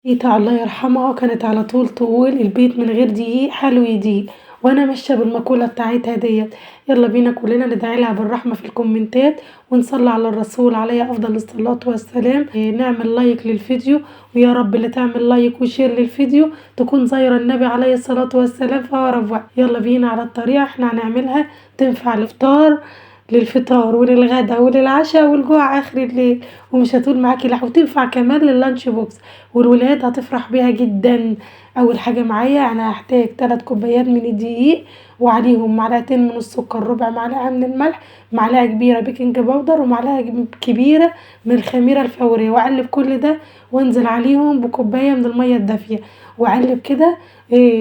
تيتا الله يرحمها كانت على طول تقول البيت من غير دقيق حلو يضيق، وأنا ماشية بالمقولة بتاعتها ديت. يلا بينا كلنا ندعيلها بالرحمة في الكومنتات ونصلي على الرسول عليه أفضل الصلاة والسلام. نعمل لايك للفيديو، ويا رب اللي تعمل لايك وشير للفيديو تكون زايرة النبي عليه الصلاة والسلام في أقرب وقت. يلا بينا على الطريقة احنا هنعملها تنفع الفطار، للفطار وللغدا وللعشاء والجوع آخر الليل، ومش هتقول معاكي لحم، وتنفع كمان لللانش بوكس والولاد هتفرح بيها جدا. اول حاجه معايا انا هحتاج 3 كوبايات من الدقيق وعليهم معلقتين من السكر، ربع معلقه من الملح، معلقه كبيره بيكنج باودر، ومعلقه كبيره من الخميره الفوريه، واقلب كل ده وانزل عليهم بكوبايه من الميه الدافيه واقلب كده.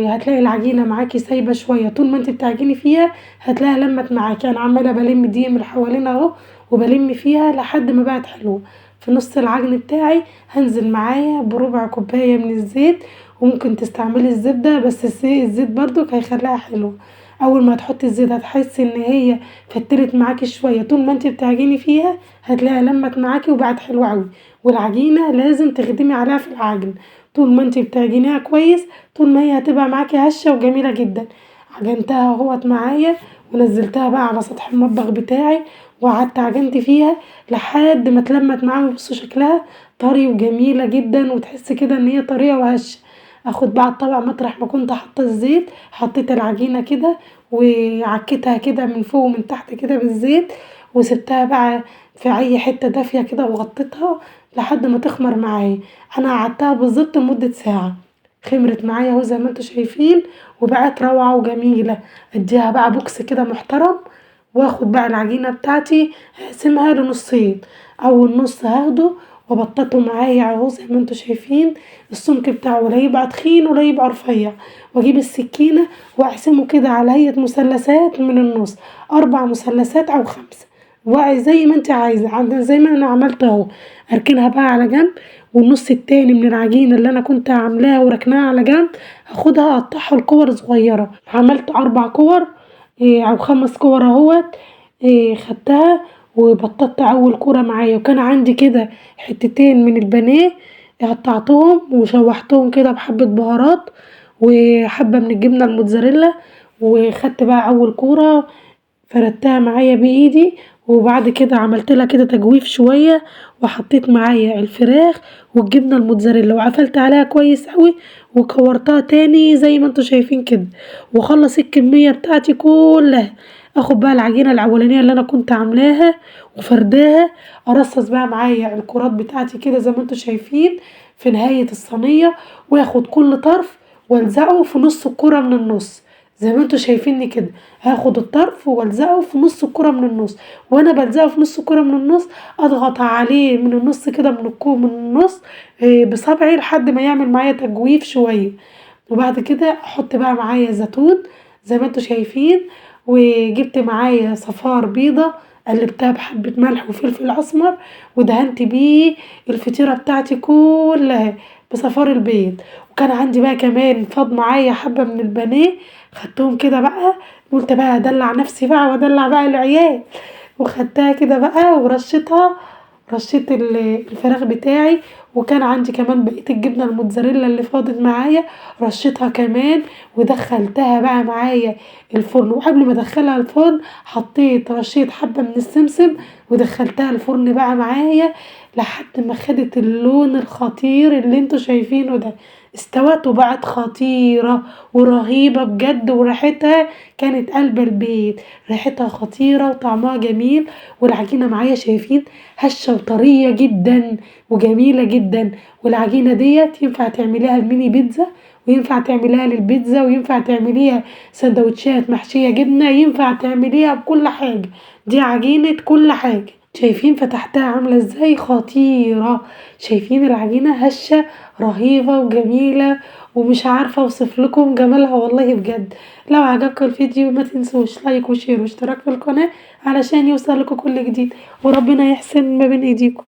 هتلاقي العجينه معاكي سايبه شويه، طول ما انت بتعجني فيها هتلاقيها لمت معاكي. انا عماله بلم دقيق من حوالين اهو وبلم فيها لحد ما بقت حلوه. في نص العجن بتاعي هنزل معايا بربع كوبايه من الزيت، وممكن تستعملي الزبده بس الزيت برضو هيخليها حلوه. اول ما تحطي الزيت هتحسي ان هي فترت معاكي شويه، طول ما انت بتعجني فيها هتلاقيها لمت معاكي وبقت حلوه قوي. والعجينه لازم تخدمي عليها في العجن، طول ما انت بتعجنيها كويس طول ما هي هتبقى معاكي هشه وجميله جدا. عجنتها اهوت معايا ونزلتها بقى على سطح المطبخ بتاعي، وقعدت عجنت فيها لحد ما اتلمت معايا. بصوا شكلها طري وجميله جدا، وتحس كده ان هي طريه وهشه. اخد بقى الطبق مطرح ما كنت حاطه الزيت، حطيت العجينه كده وعكيتها كده من فوق ومن تحت كده بالزيت، وسبتها بقى في اي حته دافيه كده وغطيتها لحد ما تخمر معايا. انا قعدتها بالظبط لمده ساعه، خمرت معايا اهو زي ما انتوا شايفين وبقت روعه وجميله. اديها بقى بوكس كده محترم، واخد بقى العجينه بتاعتي هقسمها لنصين. اول نص هاخده وابططه معايا اهو زي ما انتوا شايفين، السمك بتاعه لا يبقى تخين ولا يبقى رفيع، واجيب السكينه واقسمه كده على هيئه مثلثات من النص، 4 مثلثات او 5، وزي ما انت عايزه زي ما انا عملت اهو. اركنها بقى على جنب، والنص التاني من العجينه اللي انا كنت عاملاها وركناها على جنب هاخدها اقطعها لكور صغيره. عملت 4 كور او 5 كور اهوت. خدتها وبططت اول كوره معايا، وكان عندي كده حتتين من البانيه قطعتهم وشوحتهم كده بحبه بهارات وحبه من الجبنه الموتزاريلا. وخدت بقى اول كوره فردتها معايا بايدي، وبعد كده عملت لها كده تجويف شويه، وحطيت معايا الفراخ والجبنه الموتزاريلا وقفلت عليها كويس قوي، وكورتها تاني زي ما انتوا شايفين كده، واخلص الكميه بتاعتي كلها. اخد بقى العجينه الاولانيه اللي انا كنت عاملاها وفرداها، ارصص بقى معايا الكرات بتاعتي كده زي ما انتوا شايفين في نهايه الصينيه، واخد كل طرف والزقه في نص الكره من النص زي ما انتوا شايفيني كده. هاخد الطرف والزقه في نص الكره من النص، وانا بلزقه في نص الكره من النص اضغط عليه من النص كده من الكوم من النص بصبعي لحد ما يعمل معايا تجويف شويه. وبعد كده احط بقى معايا زيتون زي ما انتوا شايفين، وجبت معايا صفار بيضة قلبتها بحبة ملح وفلفل اسمر ودهنت بيه الفطيرة بتاعتي كلها بصفار البيض. وكان عندي بقى كمان فاض معايا حبة من البانيه، خدتهم كده بقى قلت بقى ادلع نفسي بقى وادلع بقى العيال، وخدتها كده بقى ورشيتها، رشيت الفراخ بتاعي. وكان عندي كمان بقية الجبنة الموتزاريلا اللي فاضت معايا رشيتها كمان، ودخلتها بقى معايا الفرن. وقبل ما ادخلها الفرن حطيت رشيت حبة من السمسم ودخلتها الفرن بقى معايا لحد ما خدت اللون الخطير اللي انتوا شايفينه ده. استوت وبقت خطيرة ورهيبة بجد، وريحتها كانت قلب البيت، ريحتها خطيرة وطعمها جميل. والعجينة معايا شايفين هشة وطرية جدا وجميلة جدا. والعجينة ديت ينفع تعمليها الميني بيتزا، وينفع تعمليها للبيتزا، وينفع تعمليها سندوتشات محشية جبنة، ينفع تعمليها بكل حاجة. دي عجينة كل حاجة. شايفين فتحتها عاملة ازاي خطيرة، شايفين العجينة هشة رهيبة وجميلة، ومش عارفة اوصف لكم جمالها والله بجد. لو عجبكم الفيديو ما تنسوش لايك وشير واشتراك في القناة علشان يوصل لكم كل جديد، وربنا يحسن ما بين ايديكم.